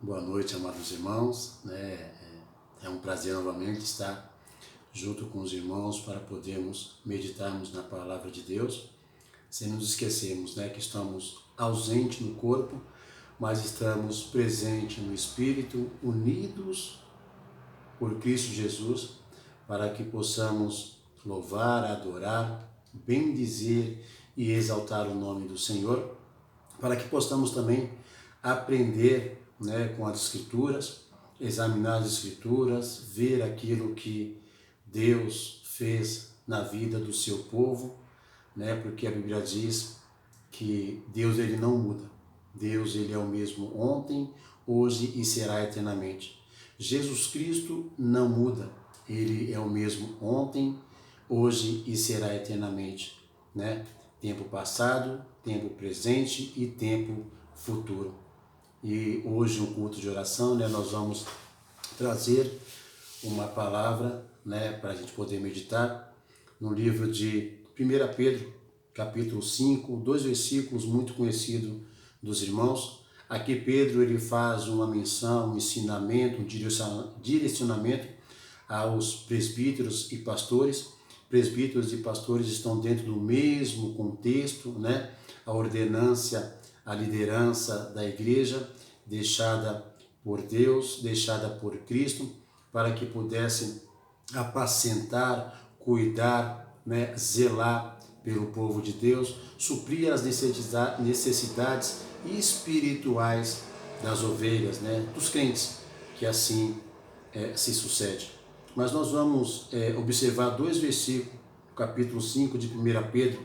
Boa noite, amados irmãos. É um prazer novamente estar junto com os irmãos para podermos meditarmos na palavra de Deus, sem nos esquecermos, que estamos ausentes no corpo, mas estamos presentes no Espírito, unidos por Cristo Jesus, para que possamos louvar, adorar, bendizer e exaltar o nome do Senhor, para que possamos também aprender com as Escrituras, examinar as Escrituras, ver aquilo que Deus fez na vida do seu povo, porque a Bíblia diz que Deus ele não muda. Deus ele é o mesmo ontem, hoje e será eternamente. Jesus Cristo não muda. Ele é o mesmo ontem, hoje e será eternamente, Tempo passado, tempo presente e tempo futuro. E hoje, um culto de oração, nós vamos trazer uma palavra, para a gente poder meditar no livro de 1 Pedro, capítulo 5, dois versículos muito conhecidos dos irmãos. Aqui Pedro ele faz uma menção, um ensinamento, um direcionamento aos presbíteros e pastores. Presbíteros e pastores estão dentro do mesmo contexto, A ordenância, a liderança da igreja, deixada por Deus, deixada por Cristo, para que pudessem apacentar, cuidar, zelar pelo povo de Deus, suprir as necessidades espirituais das ovelhas, dos crentes, que assim se sucede. Mas nós vamos observar dois versículos, capítulo 5 de 1 Pedro,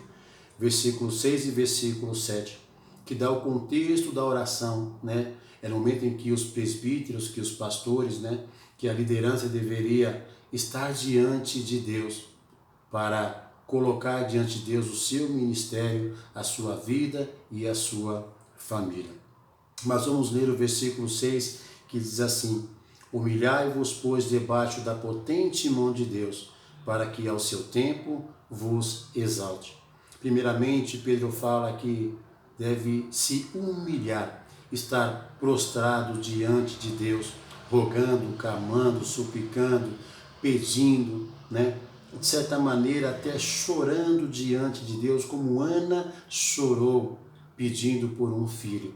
versículo 6 e versículo 7, que dá o contexto da oração, É no momento em que os presbíteros, que os pastores, que a liderança deveria estar diante de Deus, para colocar diante de Deus o seu ministério, a sua vida e a sua família. Mas vamos ler o versículo 6, que diz assim: humilhai-vos, pois, debaixo da potente mão de Deus, para que ao seu tempo vos exalte. Primeiramente, Pedro fala que deve se humilhar, estar prostrado diante de Deus, rogando, clamando, suplicando, pedindo, de certa maneira até chorando diante de Deus, como Ana chorou pedindo por um filho.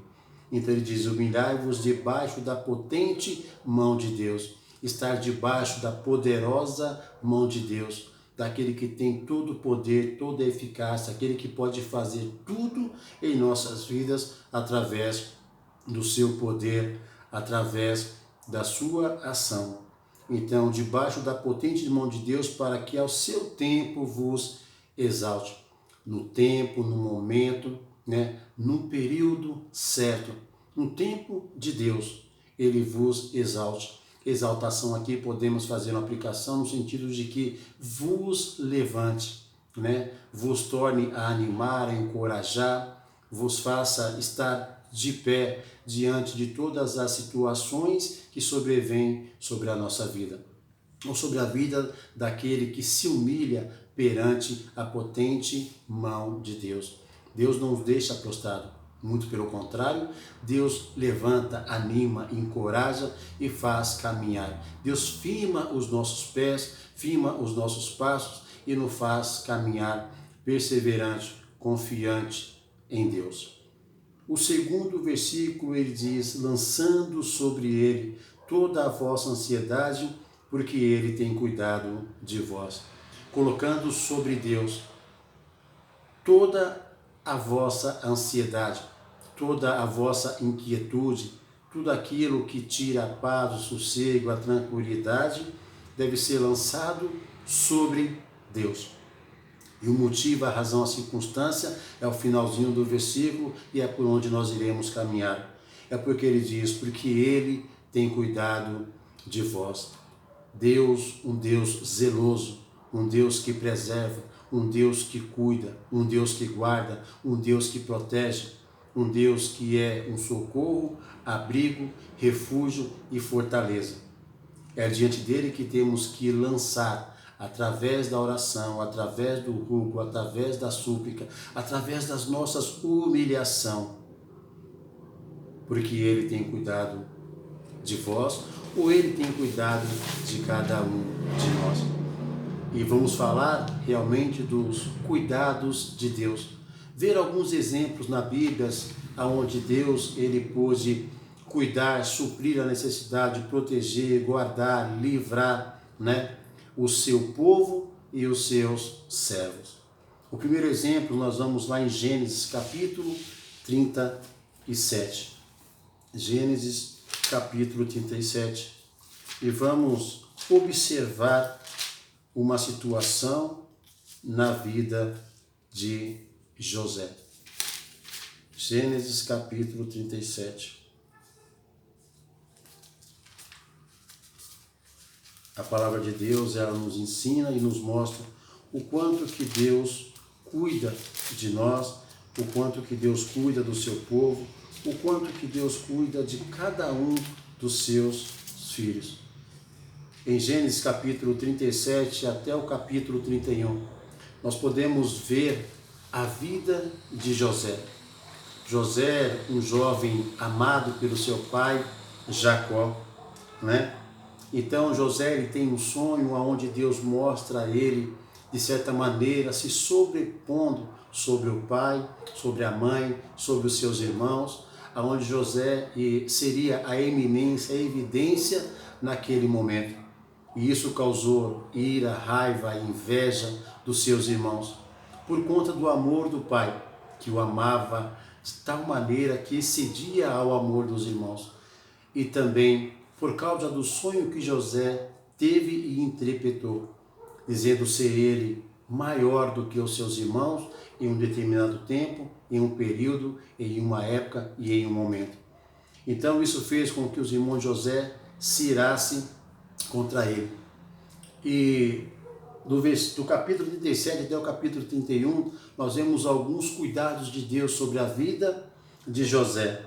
Então ele diz: humilhai-vos debaixo da potente mão de Deus, estar debaixo da poderosa mão de Deus, daquele que tem todo o poder, toda a eficácia, aquele que pode fazer tudo em nossas vidas através do seu poder, através da sua ação. Então, debaixo da potente mão de Deus, para que ao seu tempo vos exalte. No tempo, no momento, no período certo, no tempo de Deus, ele vos exalte. Exaltação aqui podemos fazer uma aplicação no sentido de que vos levante, Vos torne a animar, a encorajar, vos faça estar de pé diante de todas as situações que sobrevêm sobre a nossa vida, ou sobre a vida daquele que se humilha perante a potente mão de Deus. Deus não nos deixa prostrado, muito pelo contrário, Deus levanta, anima, encoraja e faz caminhar. Deus firma os nossos pés, firma os nossos passos e nos faz caminhar perseverante, confiante em Deus. O segundo versículo ele diz: lançando sobre ele toda a vossa ansiedade, porque ele tem cuidado de vós. Colocando sobre Deus toda a vossa ansiedade, toda a vossa inquietude, tudo aquilo que tira a paz, o sossego, a tranquilidade, deve ser lançado sobre Deus. E o motivo, a razão, a circunstância é o finalzinho do versículo e é por onde nós iremos caminhar. É porque ele diz: porque ele tem cuidado de vós. Deus, um Deus zeloso, um Deus que preserva, um Deus que cuida, um Deus que guarda, um Deus que protege, um Deus que é um socorro, abrigo, refúgio e fortaleza. É diante dele que temos que lançar, através da oração, através do rugo, através da súplica, através das nossas humilhações, porque ele tem cuidado de vós, ou Ele tem cuidado de cada um de nós? E vamos falar realmente dos cuidados de Deus. Ver alguns exemplos na Bíblia onde Deus ele pôde cuidar, suprir a necessidade, proteger, guardar, livrar, né, o seu povo e os seus servos. O primeiro exemplo nós vamos lá em Gênesis capítulo 37. Gênesis capítulo 37. E vamos observar uma situação na vida de José. Gênesis capítulo 37. A palavra de Deus, ela nos ensina e nos mostra o quanto que Deus cuida de nós, o quanto que Deus cuida do seu povo, o quanto que Deus cuida de cada um dos seus filhos. Em Gênesis capítulo 37 até o capítulo 31, nós podemos ver a vida de José. José, um jovem amado pelo seu pai, Jacó, né? Então José ele tem um sonho onde Deus mostra a ele, de certa maneira, se sobrepondo sobre o pai, sobre a mãe, sobre os seus irmãos, aonde José seria a eminência, a evidência naquele momento. E isso causou ira, raiva, inveja dos seus irmãos, por conta do amor do pai, que o amava de tal maneira que excedia ao amor dos irmãos. E também por causa do sonho que José teve e interpretou, dizendo ser ele maior do que os seus irmãos em um determinado tempo, em um período, em uma época e em um momento. Então isso fez com que os irmãos de José se irassem contra ele. E do capítulo 37 até o capítulo 31, nós vemos alguns cuidados de Deus sobre a vida de José.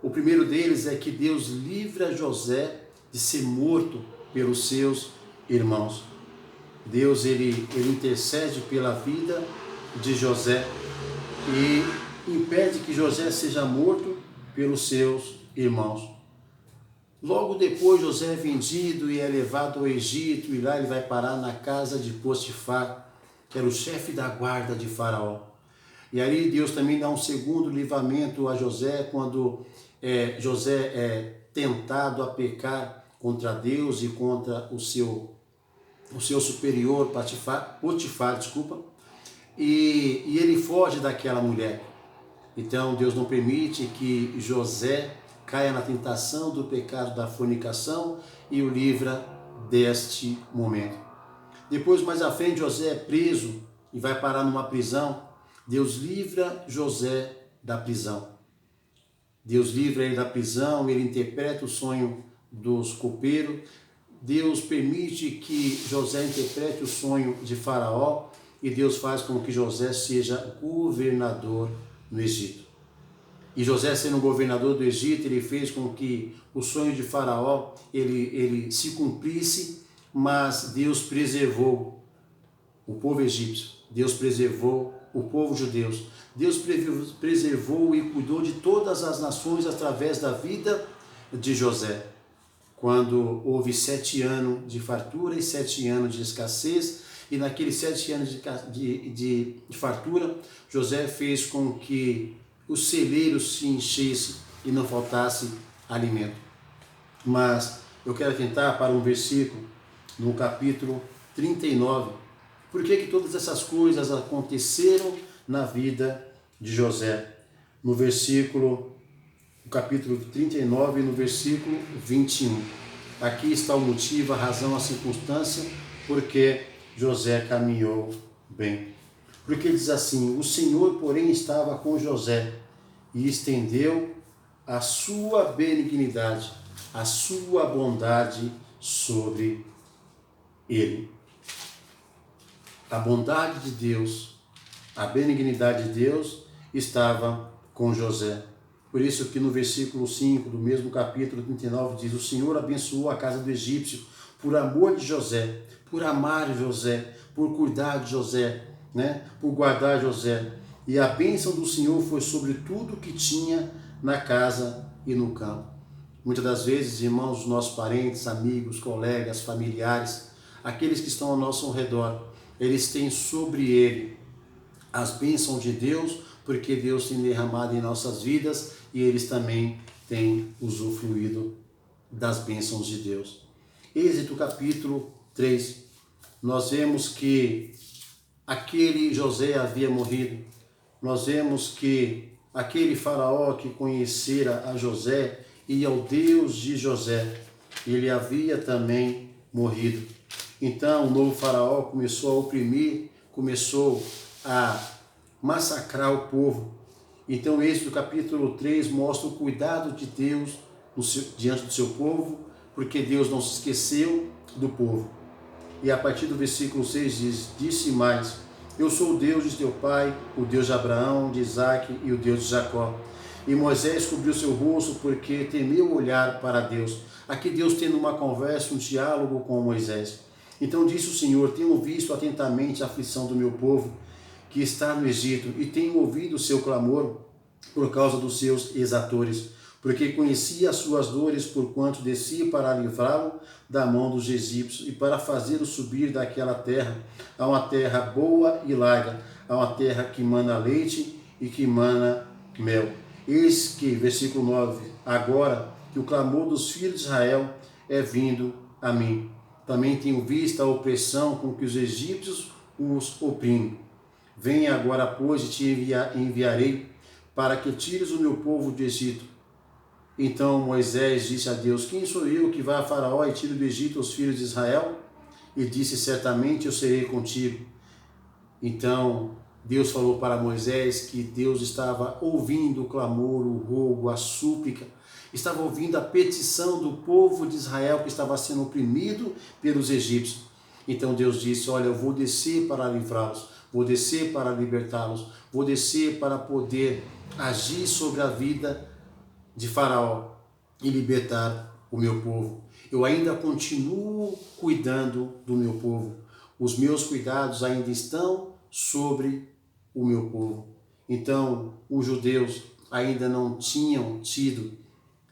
O primeiro deles é que Deus livra José de ser morto pelos seus irmãos. Deus ele intercede pela vida de José e impede que José seja morto pelos seus irmãos. Logo depois José é vendido e é levado ao Egito, e lá ele vai parar na casa de Potifar, que era o chefe da guarda de Faraó. E ali Deus também dá um segundo livramento a José, quando José é tentado a pecar contra Deus e contra o seu superior, Potifar, e ele foge daquela mulher. Então Deus não permite que José caia na tentação do pecado da fornicação e o livra deste momento. Depois, mais à frente, José é preso e vai parar numa prisão. Deus livra José da prisão. Deus livra ele da prisão, ele interpreta o sonho dos copeiros. Deus permite que José interprete o sonho de Faraó e Deus faz com que José seja governador no Egito. E José, sendo governador do Egito, ele fez com que o sonho de Faraó ele se cumprisse, mas Deus preservou o povo egípcio, Deus preservou o povo judeu, Deus preservou e cuidou de todas as nações através da vida de José. Quando houve 7 anos de fartura e 7 anos de escassez, e naqueles 7 anos de fartura, José fez com que os celeiros se enchessem e não faltasse alimento. Mas eu quero atentar para um versículo no capítulo 39. Por que todas essas coisas aconteceram na vida de José? No capítulo 39, no versículo 21. Aqui está o motivo, a razão, a circunstância, porque José caminhou bem. Porque diz assim: o Senhor, porém, estava com José e estendeu a sua benignidade, a sua bondade sobre ele. A bondade de Deus, a benignidade de Deus estava com José. Por isso que no versículo 5 do mesmo capítulo 39 diz: o Senhor abençoou a casa do egípcio por amor de José, por amar José, por cuidar de José, né? Por guardar José. E a bênção do Senhor foi sobre tudo que tinha na casa e no campo. Muitas das vezes, irmãos, os nossos parentes, amigos, colegas, familiares, aqueles que estão ao nosso redor, eles têm sobre ele as bênçãos de Deus, porque Deus tem derramado em nossas vidas e eles também têm usufruído das bênçãos de Deus. Êxodo capítulo 3, nós vemos que aquele José havia morrido. Nós vemos que aquele faraó que conhecera a José e ao Deus de José, ele havia também morrido. Então o novo faraó começou a oprimir, começou a massacrar o povo. Então esse do capítulo 3 mostra o cuidado de Deus diante do seu povo, porque Deus não se esqueceu do povo. E a partir do versículo 6 diz: disse mais: eu sou o Deus de teu pai, o Deus de Abraão, de Isaque e o Deus de Jacó. E Moisés cobriu seu rosto porque temeu olhar para Deus. Aqui Deus tendo uma conversa, um diálogo com Moisés. Então disse o Senhor: tenho visto atentamente a aflição do meu povo, que está no Egito, e tenho ouvido o seu clamor por causa dos seus exatores, porque conhecia as suas dores, porquanto desci para livrá-lo da mão dos egípcios e para fazê-lo subir daquela terra a uma terra boa e larga, a uma terra que mana leite e que mana mel. Eis que, versículo 9, agora que o clamor dos filhos de Israel é vindo a mim. Também tenho visto a opressão com que os egípcios os oprimem. Venha agora, pois, e te enviarei para que tires o meu povo do Egito. Então Moisés disse a Deus: quem sou eu que vá a Faraó e tire do Egito os filhos de Israel? E disse: certamente eu serei contigo. Então Deus falou para Moisés que Deus estava ouvindo o clamor, o rogo, a súplica, estava ouvindo a petição do povo de Israel que estava sendo oprimido pelos egípcios. Então Deus disse: olha, eu vou descer para livrá-los, vou descer para libertá-los, vou descer para poder agir sobre a vida de Faraó e libertar o meu povo. Eu ainda continuo cuidando do meu povo. Os meus cuidados ainda estão sobre o meu povo. Então, os judeus ainda não tinham sido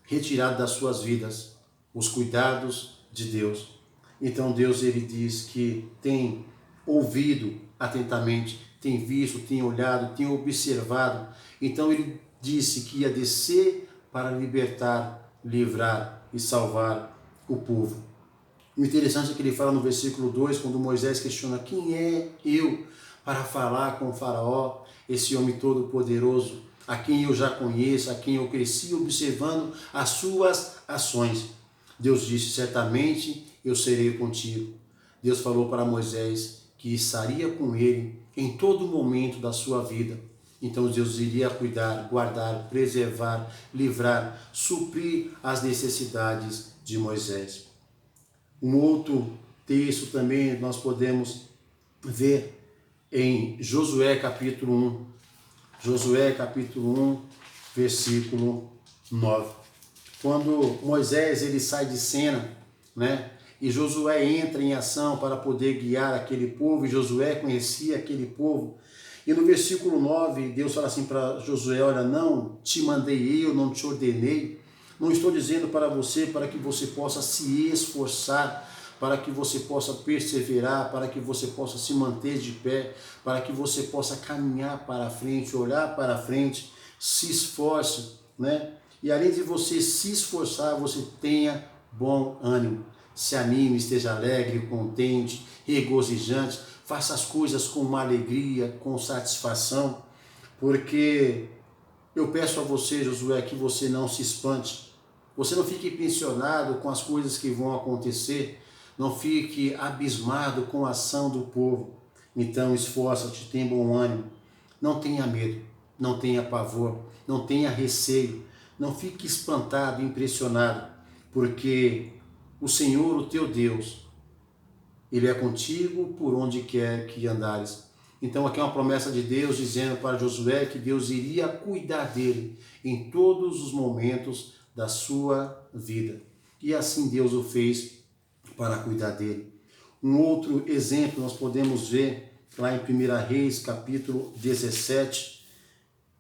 retirados das suas vidas os cuidados de Deus. Então Deus, ele diz que tem ouvido atentamente, tem visto, tem olhado, tem observado. Então ele disse que ia descer para libertar, livrar e salvar o povo. O interessante é que ele fala no versículo 2, quando Moisés questiona: quem é eu para falar com o Faraó, esse homem todo poderoso, a quem eu já conheço, a quem eu cresci observando as suas ações? Deus disse: certamente eu serei contigo. Deus falou para Moisés que estaria com ele em todo momento da sua vida. Então Deus iria cuidar, guardar, preservar, livrar, suprir as necessidades de Moisés. Um outro texto também nós podemos ver em Josué capítulo 1. Josué capítulo 1, versículo 9. Quando Moisés ele sai de cena, né? E Josué entra em ação para poder guiar aquele povo, e Josué conhecia aquele povo. E no versículo 9, Deus fala assim para Josué: olha, não te mandei eu, não te ordenei, não estou dizendo para você para que você possa se esforçar, para que você possa perseverar, para que você possa se manter de pé, para que você possa caminhar para frente, olhar para frente, se esforce, né? E além de você se esforçar, você tenha bom ânimo, se anime, esteja alegre, contente, regozijante, faça as coisas com uma alegria, com satisfação, porque eu peço a você, Josué, que você não se espante, você não fique impressionado com as coisas que vão acontecer, não fique abismado com a ação do povo. Então esforça-te, tenha bom ânimo, não tenha medo, não tenha pavor, não tenha receio, não fique espantado, impressionado, porque o Senhor, o teu Deus, Ele é contigo por onde quer que andares. Então aqui é uma promessa de Deus dizendo para Josué que Deus iria cuidar dele em todos os momentos da sua vida. E assim Deus o fez para cuidar dele. Um outro exemplo nós podemos ver lá em 1 Reis, capítulo 17,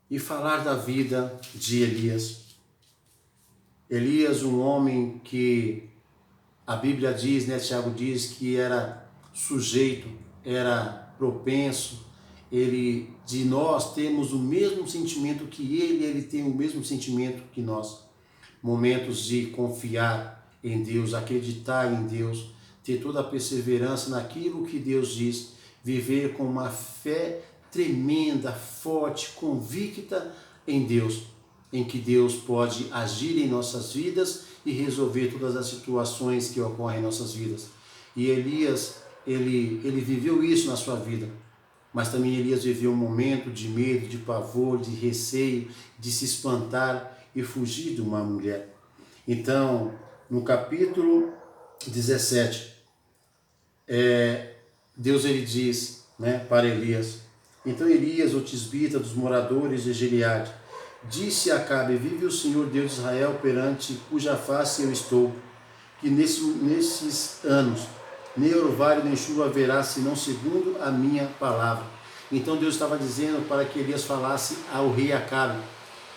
e falar da vida de Elias. Elias, um homem que a Bíblia diz, né, Tiago diz que era sujeito, era propenso, de nós temos o mesmo sentimento que ele tem o mesmo sentimento que nós. Momentos de confiar em Deus, acreditar em Deus, ter toda a perseverança naquilo que Deus diz, viver com uma fé tremenda, forte, convicta em Deus, em que Deus pode agir em nossas vidas e resolver todas as situações que ocorrem em nossas vidas. E Elias, ele viveu isso na sua vida, mas também Elias viveu um momento de medo, de pavor, de receio, de se espantar e fugir de uma mulher. Então, no capítulo 17, Deus ele diz, né, para Elias: então Elias, o tisbita dos moradores de Gileade, disse a Acabe: vive o Senhor Deus de Israel, perante cuja face eu estou, que nesses anos nem orvalho nem chuva haverá, senão segundo a minha palavra. Então Deus estava dizendo para que Elias falasse ao rei Acabe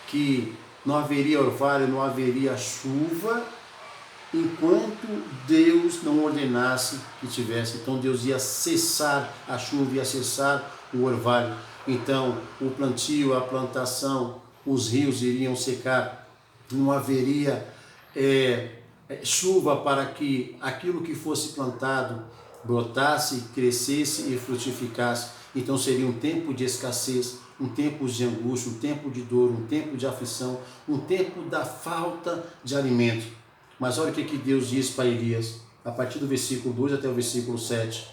que não haveria orvalho, não haveria chuva, enquanto Deus não ordenasse que tivesse. Então Deus ia cessar a chuva, ia cessar o orvalho. Então o plantio, a plantação, os rios iriam secar, não haveria chuva para que aquilo que fosse plantado brotasse, crescesse e frutificasse. Então seria um tempo de escassez, um tempo de angústia, um tempo de dor, um tempo de aflição, um tempo da falta de alimento. Mas olha o que Deus diz para Elias, a partir do versículo 2 até o versículo 7,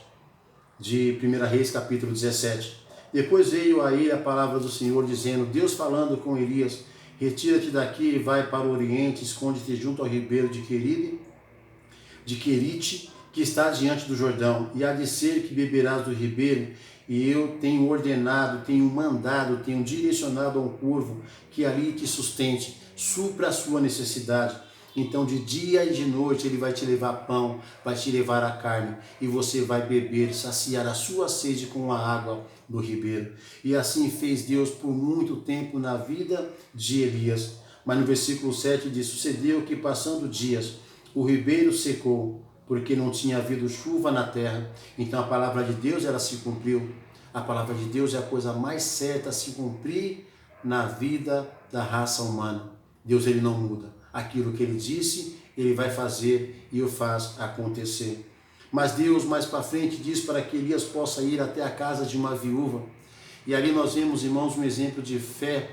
de 1 Reis, capítulo 17. Depois veio a ele a palavra do Senhor, dizendo, Deus falando com Elias: retira-te daqui e vai para o oriente, esconde-te junto ao ribeiro de Querite, que está diante do Jordão, e há de ser que beberás do ribeiro, e eu tenho ordenado, tenho mandado, tenho direcionado a um corvo que ali te sustente, supra a sua necessidade. Então de dia e de noite ele vai te levar pão, vai te levar a carne, e você vai beber, saciar a sua sede com a água do ribeiro. E assim fez Deus por muito tempo na vida de Elias. Mas no versículo 7 diz, sucedeu que passando dias, o ribeiro secou, porque não tinha havido chuva na terra. Então a palavra de Deus, ela se cumpriu. A palavra de Deus é a coisa mais certa a se cumprir na vida da raça humana. Deus, ele não muda. Aquilo que ele disse, ele vai fazer e o faz acontecer. Mas Deus, mais para frente, diz para que Elias possa ir até a casa de uma viúva. E ali nós vemos, irmãos, um exemplo de fé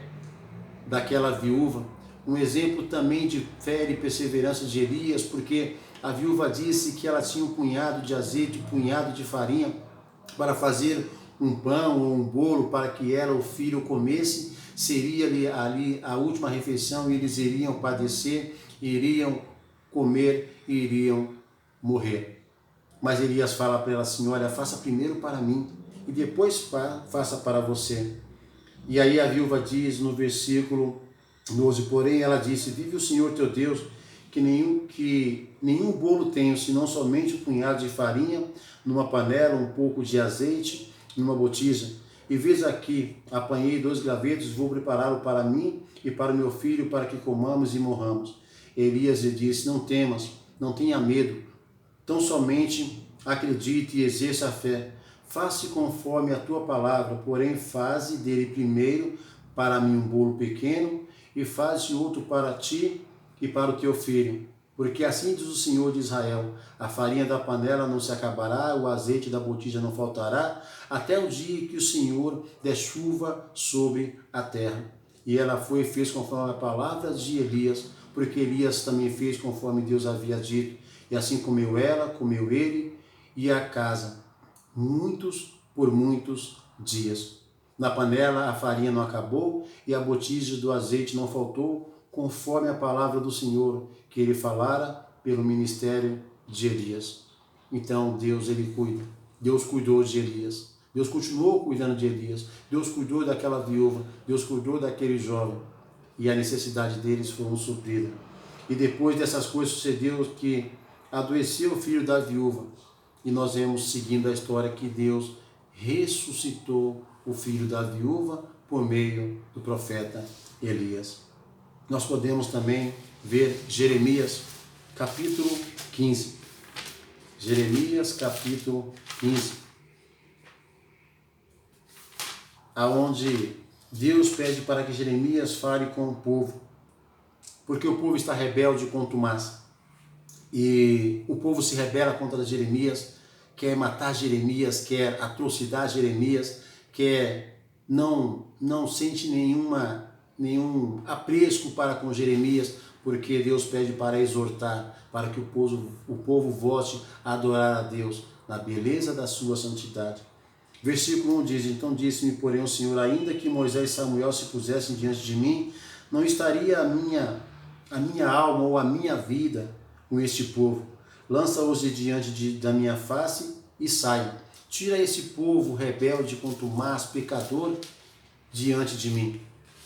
daquela viúva, um exemplo também de fé e perseverança de Elias, porque a viúva disse que ela tinha um punhado de azeite, um punhado de farinha para fazer um pão ou um bolo para que ela, o filho, comesse. Seria ali a última refeição e eles iriam padecer, iriam comer e iriam morrer. Mas Elias fala para ela assim, olha, faça primeiro para mim e depois faça para você. E aí a viúva diz no versículo 12, porém ela disse, vive o Senhor teu Deus, que nenhum bolo tenho, senão somente um punhado de farinha, numa panela, um pouco de azeite, numa botija. E veja aqui, apanhei 2 gravetos, vou prepará-lo para mim e para o meu filho, para que comamos e morramos. Elias lhe disse, não temas, não tenha medo, tão somente acredite e exerça a fé. Faça conforme a tua palavra, porém faze dele primeiro para mim um bolo pequeno e faze outro para ti e para o teu filho. Porque assim diz o Senhor de Israel, a farinha da panela não se acabará, o azeite da botija não faltará, até o dia que o Senhor der chuva sobre a terra. E ela foi e fez conforme a palavra de Elias, porque Elias também fez conforme Deus havia dito. E assim comeu ela, comeu ele e a casa, por muitos dias. Na panela a farinha não acabou e a botija do azeite não faltou, conforme a palavra do Senhor que ele falara pelo ministério de Elias. Então Deus, ele cuida. Deus cuidou de Elias. Deus continuou cuidando de Elias. Deus cuidou daquela viúva. Deus cuidou daquele jovem. E a necessidade deles foram suprida. E depois dessas coisas sucedeu que adoeceu o filho da viúva. E nós vemos, seguindo a história, que Deus ressuscitou o filho da viúva por meio do profeta Elias. Nós podemos também ver Jeremias, capítulo 15. Jeremias, capítulo 15. Aonde Deus pede para que Jeremias fale com o povo, porque o povo está rebelde e contumaz. E o povo se rebela contra Jeremias, quer matar Jeremias, quer atrocidar Jeremias, quer não sente nenhum apreço para com Jeremias, porque Deus pede para exortar, para que o povo volte a adorar a Deus na beleza da sua santidade. Versículo 1 diz: então disse-me, porém, o Senhor, ainda que Moisés e Samuel se pusessem diante de mim, não estaria a minha alma ou a minha vida com este povo. Lança-os diante da minha face e sai. Tira esse povo rebelde, contumaz, pecador, diante de mim.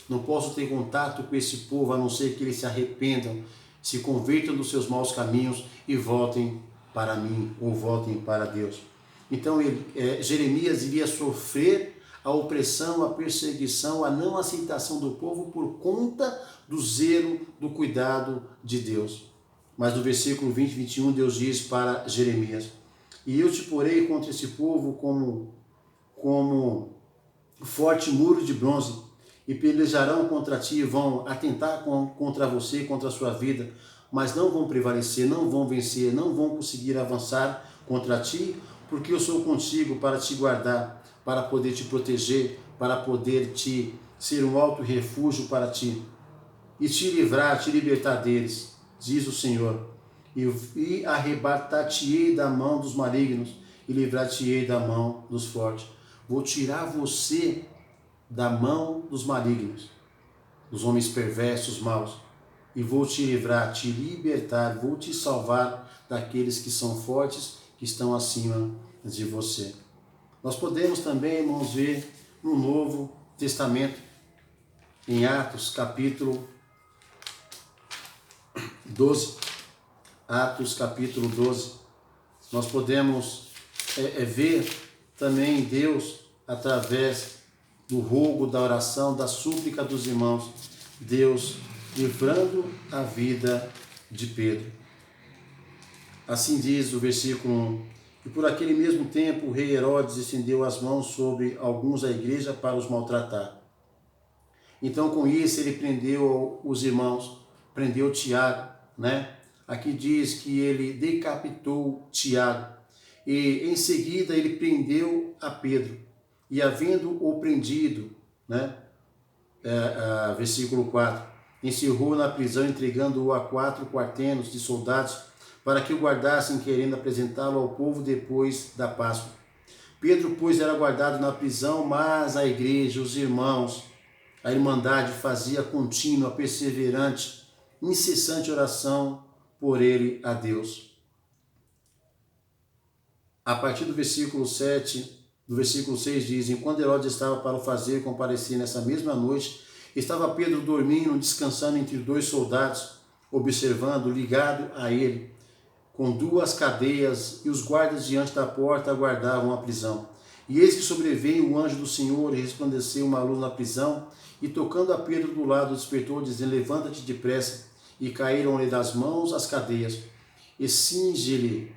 Não posso ter contato com esse povo, a não ser que eles se arrependam, se convertam dos seus maus caminhos e voltem para mim, ou voltem para Deus. Então Jeremias iria sofrer a opressão, a perseguição, a não aceitação do povo por conta do zelo, do cuidado de Deus. Mas no versículo 20 e 21, Deus diz para Jeremias: e eu te porei contra esse povo como forte muro de bronze, e pelejarão contra ti, vão atentar contra você, contra a sua vida, mas não vão prevalecer, não vão vencer, não vão conseguir avançar contra ti, porque eu sou contigo para te guardar, para poder te proteger, para poder te ser um alto refúgio para ti, e te livrar, te libertar deles, diz o Senhor. E arrebatar-te-ei da mão dos malignos, e livrar-te-ei da mão dos fortes. Vou tirar você da mão dos malignos, dos homens perversos, maus, e vou te livrar, te libertar, vou te salvar daqueles que são fortes, que estão acima de você. Nós podemos também, irmãos, ver no Novo Testamento, em Atos, capítulo 12. Atos, capítulo 12. Nós podemos ver também Deus, através do rogo, da oração, da súplica dos irmãos, Deus livrando a vida de Pedro. Assim diz o versículo 1: e por aquele mesmo tempo o rei Herodes estendeu as mãos sobre alguns da igreja para os maltratar. Então com isso ele prendeu os irmãos, prendeu Tiago, né? Aqui diz que ele decapitou Tiago, e em seguida ele prendeu a Pedro, e havendo-o prendido, né? Versículo 4, encerrou na prisão, entregando-o a 4 quartenos de soldados, para que o guardassem, querendo apresentá-lo ao povo depois da Páscoa. Pedro, pois, era guardado na prisão, mas a igreja, os irmãos, a irmandade fazia contínua, perseverante, incessante oração por ele a Deus. A partir do versículo 7, do versículo 6 diz: enquanto Herodes estava para o fazer comparecer nessa mesma noite, estava Pedro dormindo, descansando entre 2 soldados, observando, ligado a ele, com 2 cadeias, e os guardas diante da porta aguardavam a prisão. E eis que sobreveio o anjo do Senhor, e resplandeceu uma luz na prisão, e tocando a Pedro do lado, despertou, dizendo: levanta-te depressa. E caíram-lhe das mãos as cadeias. E cinge-lhe,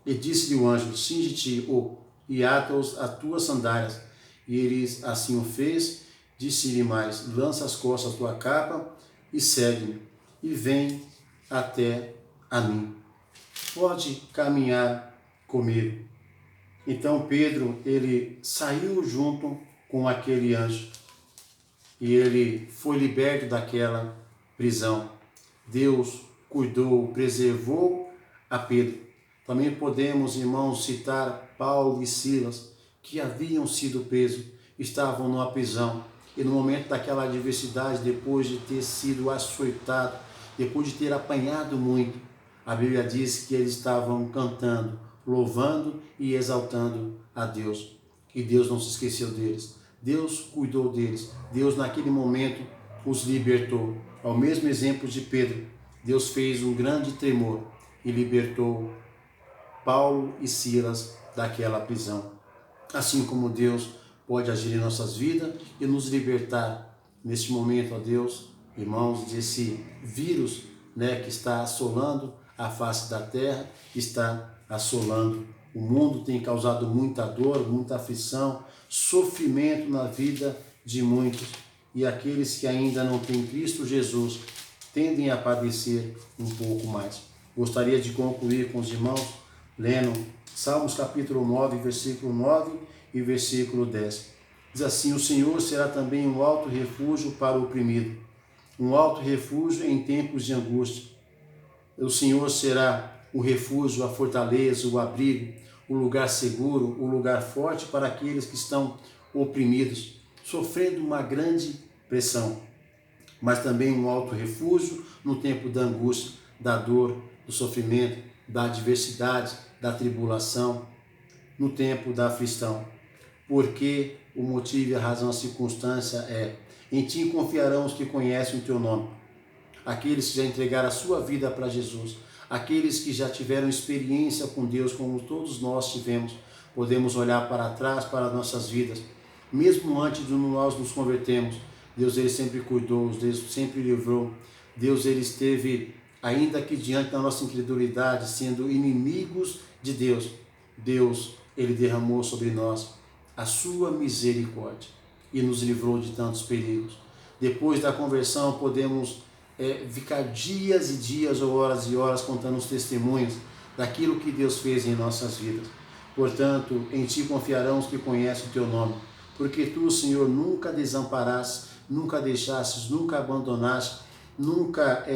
e disse-lhe o anjo: cinge-te, e ata-os as tuas sandálias. E ele assim o fez. Disse-lhe mais: lança as costas a tua capa, e segue-me, e vem até a mim. Pode caminhar comigo. Então Pedro, ele saiu junto com aquele anjo, e ele foi liberto daquela prisão. Deus cuidou, preservou a Pedro. Também podemos, irmãos, citar Paulo e Silas, que haviam sido presos, estavam numa prisão, e no momento daquela adversidade, depois de ter sido açoitado, depois de ter apanhado muito, a Bíblia diz que eles estavam cantando, louvando e exaltando a Deus. E Deus não se esqueceu deles. Deus cuidou deles. Deus naquele momento os libertou. Ao mesmo exemplo de Pedro, Deus fez um grande tremor e libertou Paulo e Silas daquela prisão. Assim como Deus pode agir em nossas vidas e nos libertar neste momento, ó Deus, irmãos, desse vírus, né, que está assolando a face da terra, está assolando o mundo, tem causado muita dor, muita aflição, sofrimento na vida de muitos. E aqueles que ainda não têm Cristo Jesus tendem a padecer um pouco mais. Gostaria de concluir com os irmãos lendo Salmos capítulo 9, versículo 9 e versículo 10. Diz assim: o Senhor será também um alto refúgio para o oprimido, um alto refúgio em tempos de angústia. O Senhor será o refúgio, a fortaleza, o abrigo, o lugar seguro, o lugar forte para aqueles que estão oprimidos, sofrendo uma grande pressão, mas também um alto refúgio no tempo da angústia, da dor, do sofrimento, da adversidade, da tribulação, no tempo da aflição. Porque o motivo, a razão, a circunstância é: em ti confiarão os que conhecem o teu nome, aqueles que já entregaram a sua vida para Jesus, aqueles que já tiveram experiência com Deus, como todos nós tivemos. Podemos olhar para trás, para as nossas vidas, mesmo antes de nós nos convertermos. Deus, ele sempre cuidou, Deus sempre livrou. Deus, ele esteve, ainda que diante da nossa incredulidade, sendo inimigos de Deus, Deus, ele derramou sobre nós a sua misericórdia e nos livrou de tantos perigos. Depois da conversão, podemos ficar dias e dias ou horas e horas contando os testemunhos daquilo que Deus fez em nossas vidas. Portanto, em ti confiarão os que conhecem o teu nome, porque tu, Senhor, nunca desamparaste, nunca deixastes, nunca abandonaste, nunca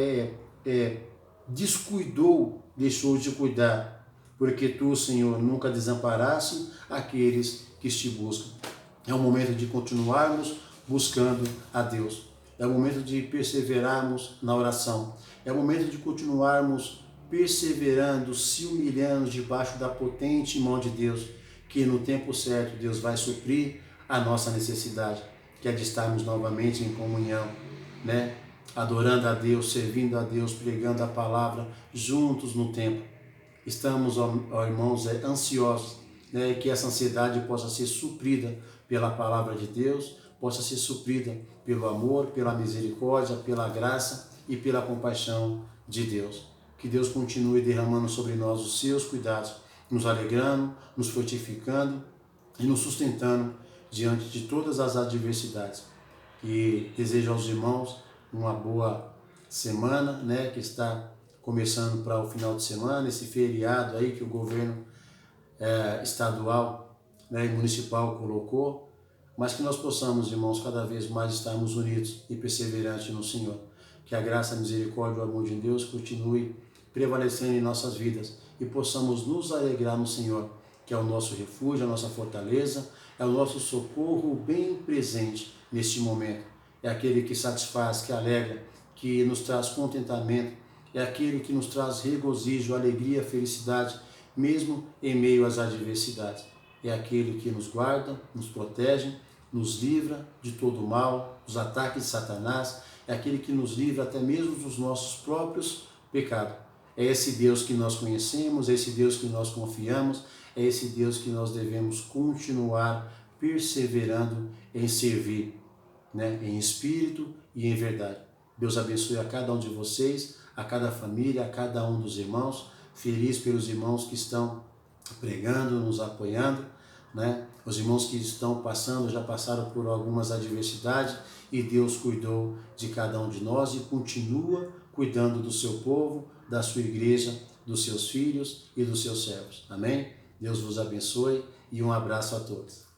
descuidou, deixou de cuidar, porque tu, Senhor, nunca desamparaste aqueles que te buscam. É o momento de continuarmos buscando a Deus. É o momento de perseverarmos na oração. É o momento de continuarmos perseverando, se humilhando debaixo da potente mão de Deus, que no tempo certo Deus vai suprir a nossa necessidade, que é de estarmos novamente em comunhão, né? Adorando a Deus, servindo a Deus, pregando a palavra juntos no templo. Estamos, ó irmãos, ansiosos, né? Que essa ansiedade possa ser suprida pela palavra de Deus, possa ser suprida pelo amor, pela misericórdia, pela graça e pela compaixão de Deus. Que Deus continue derramando sobre nós os seus cuidados, nos alegrando, nos fortificando e nos sustentando diante de todas as adversidades. E desejo aos irmãos uma boa semana, né, que está começando para o final de semana, esse feriado aí que o governo estadual, né, e municipal colocou, mas que nós possamos, irmãos, cada vez mais estarmos unidos e perseverantes no Senhor. Que a graça, a misericórdia e o amor de Deus continue prevalecendo em nossas vidas e possamos nos alegrar no Senhor, que é o nosso refúgio, a nossa fortaleza, é o nosso socorro bem presente neste momento. É aquele que satisfaz, que alegra, que nos traz contentamento, é aquele que nos traz regozijo, alegria, felicidade, mesmo em meio às adversidades. É aquele que nos guarda, nos protege, nos livra de todo o mal, dos ataques de Satanás, é aquele que nos livra até mesmo dos nossos próprios pecados. É esse Deus que nós conhecemos, é esse Deus que nós confiamos, é esse Deus que nós devemos continuar perseverando em servir, né? Em espírito e em verdade. Deus abençoe a cada um de vocês, a cada família, a cada um dos irmãos. Feliz pelos irmãos que estão pregando, nos apoiando, né? Os irmãos que estão passando, já passaram por algumas adversidades e Deus cuidou de cada um de nós e continua cuidando do seu povo, da sua igreja, dos seus filhos e dos seus servos. Amém? Deus vos abençoe e um abraço a todos.